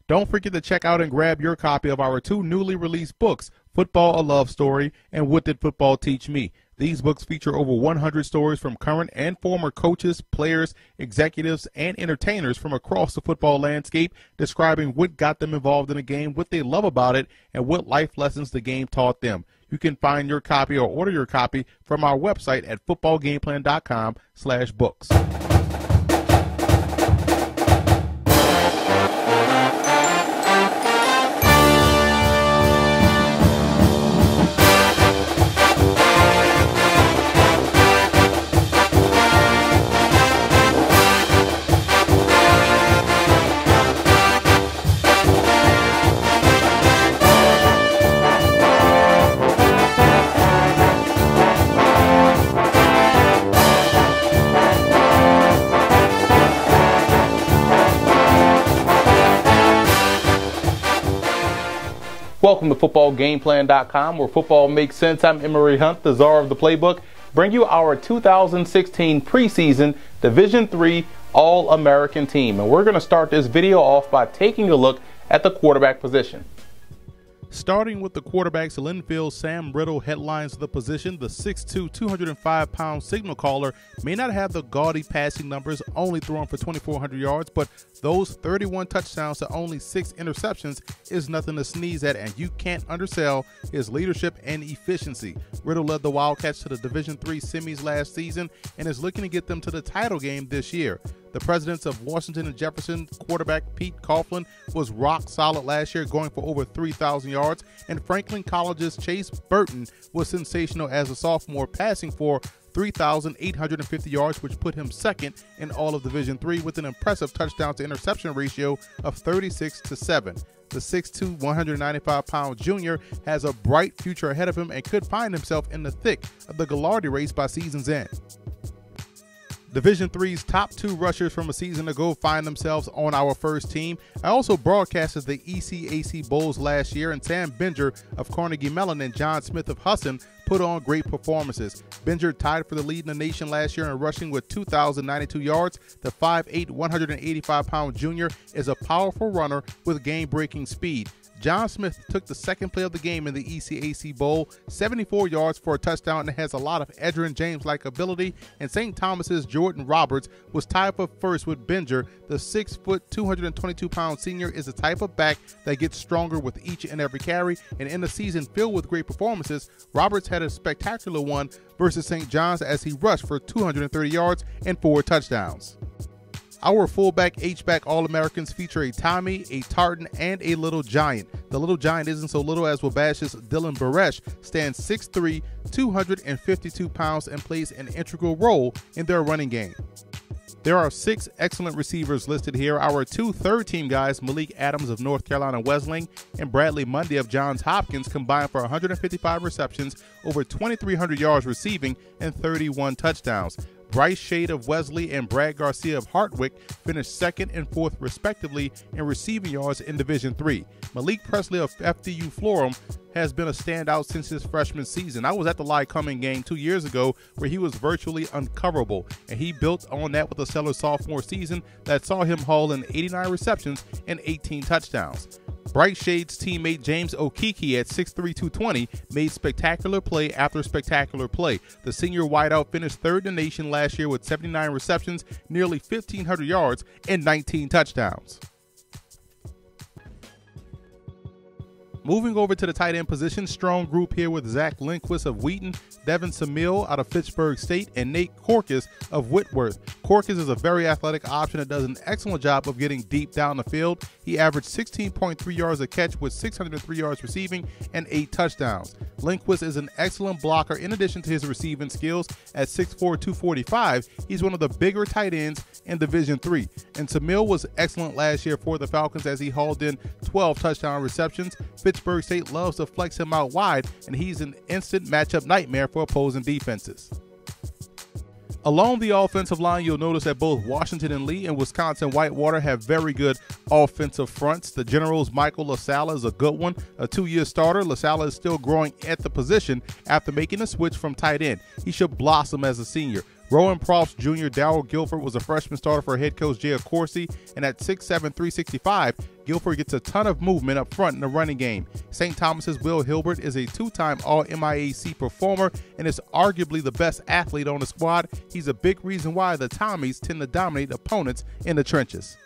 Don't forget to check out and grab your copy of our 2 newly released books, Football: A Love Story and What Did Football Teach Me? These books feature over 100 stories from current and former coaches, players, executives, and entertainers from across the football landscape, describing what got them involved in the game, what they love about it, and what life lessons the game taught them. You can find your copy or order your copy from our website at footballgameplan.com/books. Welcome to footballgameplan.com, where football makes sense. I'm Emory Hunt, the czar of the playbook. Bring you our 2016 preseason Division III All-American team. And we're going to start this video off by taking a look at the quarterback position. Starting with the quarterbacks, Linfield Sam Riddle headlines the position. The 6'2", 205-pound signal caller may not have the gaudy passing numbers, only throwing for 2,400 yards, but those 31 touchdowns to only 6 interceptions is nothing to sneeze at, and you can't undersell his leadership and efficiency. Riddle led the Wildcats to the Division III semis last season and is looking to get them to the title game this year. The presidents of Washington and Jefferson quarterback Pete Coughlin was rock solid last year, going for over 3,000 yards, and Franklin College's Chase Burton was sensational as a sophomore, passing for 3,850 yards, which put him second in all of Division III with an impressive touchdown to interception ratio of 36-7. The 6'2", 195-pound junior has a bright future ahead of him and could find himself in the thick of the Gallardi race by season's end. Division III's top 2 rushers from a season ago find themselves on our first team. I also broadcasted the ECAC Bowls last year, and Sam Binger of Carnegie Mellon and John Smith of Husson put on great performances. Binger tied for the lead in the nation last year in rushing with 2,092 yards. The 5'8", 185-pound junior is a powerful runner with game-breaking speed. John Smith took the second play of the game in the ECAC Bowl, 74 yards for a touchdown, and has a lot of Edgerrin James-like ability. And St. Thomas's Jordan Roberts was tied for first with Binger. The 6', 222-pound senior is the type of back that gets stronger with each and every carry. And in a season filled with great performances, Roberts had a spectacular one versus St. John's as he rushed for 230 yards and 4 touchdowns. Our fullback H-back All-Americans feature a Tommy, a Tartan, and a Little Giant. The Little Giant isn't so little as Wabash's Dylan Baresh stands 6'3", 252 pounds, and plays an integral role in their running game. There are 6 excellent receivers listed here. Our 2 third-team guys, Malik Adams of North Carolina Wesleyan and Bradley Mundy of Johns Hopkins, combined for 155 receptions, over 2,300 yards receiving, and 31 touchdowns. Bryce Shade of Wesley and Brad Garcia of Hartwick finished 2nd and 4th respectively in receiving yards in Division III. Malik Presley of FDU Florham has been a standout since his freshman season. I was at the Lycoming game 2 years ago where he was virtually uncoverable, and he built on that with a stellar sophomore season that saw him haul in 89 receptions and 18 touchdowns. Bright Shade's teammate James Okeke at 6'3", 220 made spectacular play after spectacular play. The senior wideout finished 3rd in the nation last year with 79 receptions, nearly 1,500 yards, and 19 touchdowns. Moving over to the tight end position, strong group here with Zach Lindquist of Wheaton, Devin Samil out of Fitchburg State, and Nate Corkus of Whitworth. Corkus is a very athletic option that does an excellent job of getting deep down the field. He averaged 16.3 yards a catch with 603 yards receiving and 8 touchdowns. Lindquist is an excellent blocker in addition to his receiving skills. At 6'4", 245, he's one of the bigger tight ends in Division III. And Samil was excellent last year for the Falcons as he hauled in 12 touchdown receptions. Fitchburg State loves to flex him out wide, and he's an instant matchup nightmare for opposing defenses. Along the offensive line, you'll notice that both Washington and Lee and Wisconsin Whitewater have very good offensive fronts. The Generals' Michael LaSala is a good one, a 2-year starter. LaSala is still growing at the position after making a switch from tight end. He should blossom as a senior. Rowan Props Jr. Darryl Guilford was a freshman starter for head coach Jay Accorsi, and at 6'7", 365, Guilford gets a ton of movement up front in the running game. St. Thomas's Will Hilbert is a two-time All-MIAC performer and is arguably the best athlete on the squad. He's a big reason why the Tommies tend to dominate opponents in the trenches.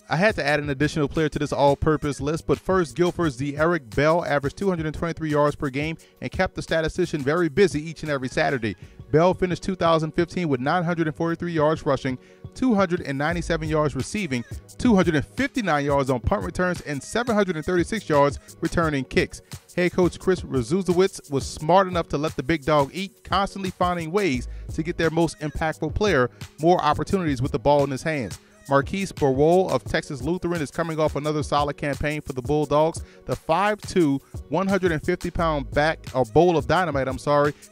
I had to add an additional player to this all-purpose list, but first, Guilford's Eric Bell averaged 223 yards per game and kept the statistician very busy each and every Saturday. Bell finished 2015 with 943 yards rushing, 297 yards receiving, 259 yards on punt returns, and 736 yards returning kicks. Head coach Chris Razuzowitz was smart enough to let the big dog eat, constantly finding ways to get their most impactful player more opportunities with the ball in his hands. Marquise Burwell of Texas Lutheran is coming off another solid campaign for the Bulldogs. The 5'2", 150-pound back, or bowl of dynamite,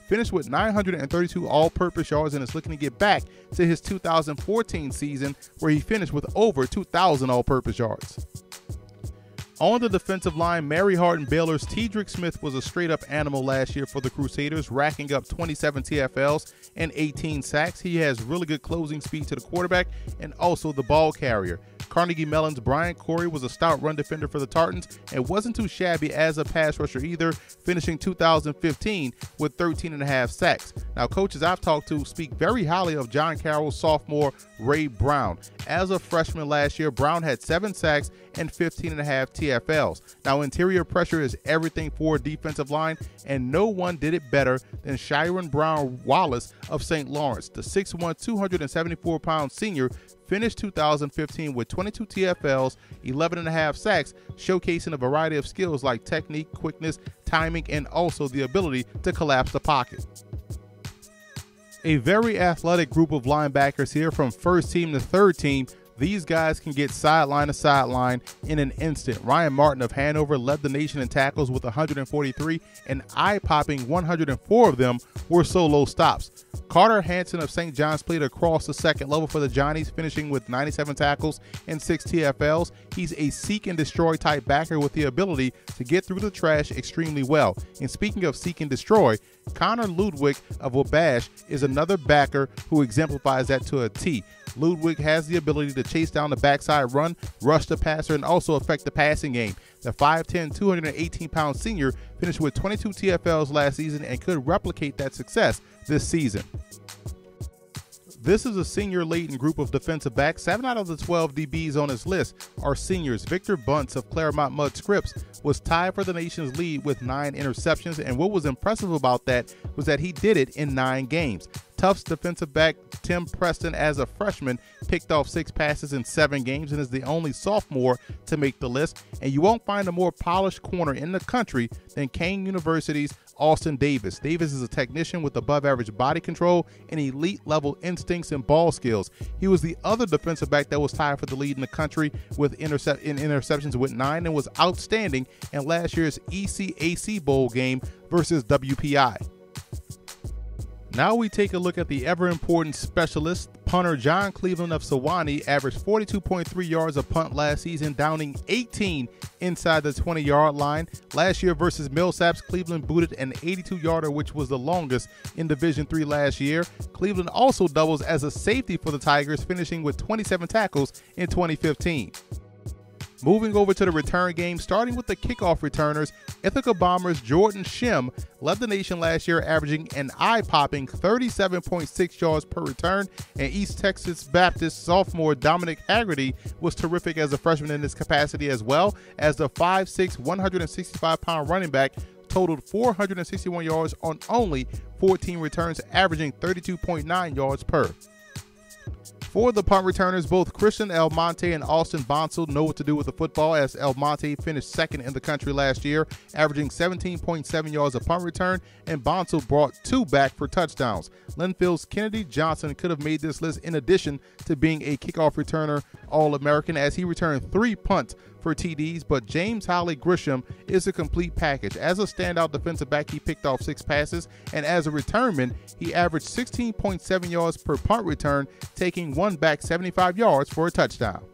finished with 932 all-purpose yards and is looking to get back to his 2014 season where he finished with over 2,000 all-purpose yards. On the defensive line, Mary Hardin Baylor's Tedrick Smith was a straight-up animal last year for the Crusaders, racking up 27 TFLs and 18 sacks. He has really good closing speed to the quarterback and also the ball carrier. Carnegie Mellon's Brian Corey was a stout run defender for the Tartans and wasn't too shabby as a pass rusher either, finishing 2015 with 13.5 sacks. Now, coaches I've talked to speak very highly of John Carroll's sophomore Ray Brown. As a freshman last year, Brown had 7 sacks and 15.5 TFLs. Now, interior pressure is everything for a defensive line, and no one did it better than Shiron Brown Wallace of St. Lawrence. The 6'1", 274-pound senior finished 2015 with 22 TFLs, 11.5 sacks, showcasing a variety of skills like technique, quickness, timing, and also the ability to collapse the pocket. A very athletic group of linebackers here from first team to third team. These guys can get sideline to sideline in an instant. Ryan Martin of Hanover led the nation in tackles with 143, and eye-popping 104 of them were solo stops. Carter Hansen of St. John's played across the second level for the Johnnies, finishing with 97 tackles and 6 TFLs. He's a seek and destroy type backer with the ability to get through the trash extremely well. And speaking of seek and destroy, Connor Ludwig of Wabash is another backer who exemplifies that to a T. Ludwig has the ability to chase down the backside run, rush the passer, and also affect the passing game. The 5'10", 218-pound senior finished with 22 TFLs last season and could replicate that success this season. This is a senior-laden group of defensive backs. 7 out of the 12 DBs on his list are seniors. Victor Bunce of Claremont Mudd Scripps was tied for the nation's lead with 9 interceptions, and what was impressive about that was that he did it in 9 games. Tufts defensive back Tim Preston, as a freshman, picked off 6 passes in 7 games and is the only sophomore to make the list. And you won't find a more polished corner in the country than Kane University's Austin Davis. Davis is a technician with above-average body control and elite-level instincts and ball skills. He was the other defensive back that was tied for the lead in the country with interceptions with 9 and was outstanding in last year's ECAC Bowl game versus WPI. Now we take a look at the ever-important specialist. Punter John Cleveland of Sewanee averaged 42.3 yards a punt last season, downing 18 inside the 20-yard line. Last year versus Millsaps, Cleveland booted an 82-yarder, which was the longest in Division III last year. Cleveland also doubles as a safety for the Tigers, finishing with 27 tackles in 2015. Moving over to the return game, starting with the kickoff returners, Ithaca Bombers' Jordan Shim led the nation last year, averaging an eye-popping 37.6 yards per return, and East Texas Baptist sophomore Dominic Haggerty was terrific as a freshman in this capacity, as well as the 5'6", 165-pound running back totaled 461 yards on only 14 returns, averaging 32.9 yards per. For the punt returners, both Christian Almonte and Austin Bonsall know what to do with the football, as Almonte finished second in the country last year, averaging 17.7 yards a punt return, and Bonsall brought 2 back for touchdowns. Linfield's Kennedy Johnson could have made this list in addition to being a kickoff returner All-American, as he returned 3 punts for TDs, but James Holly Grisham is a complete package. As a standout defensive back, he picked off 6 passes, and as a returnman, he averaged 16.7 yards per punt return, taking 1 back 75 yards for a touchdown.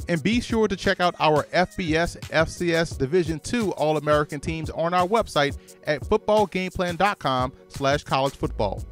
And be sure to check out our FBS, FCS Division II All-American teams on our website at footballgameplan.com/collegefootball.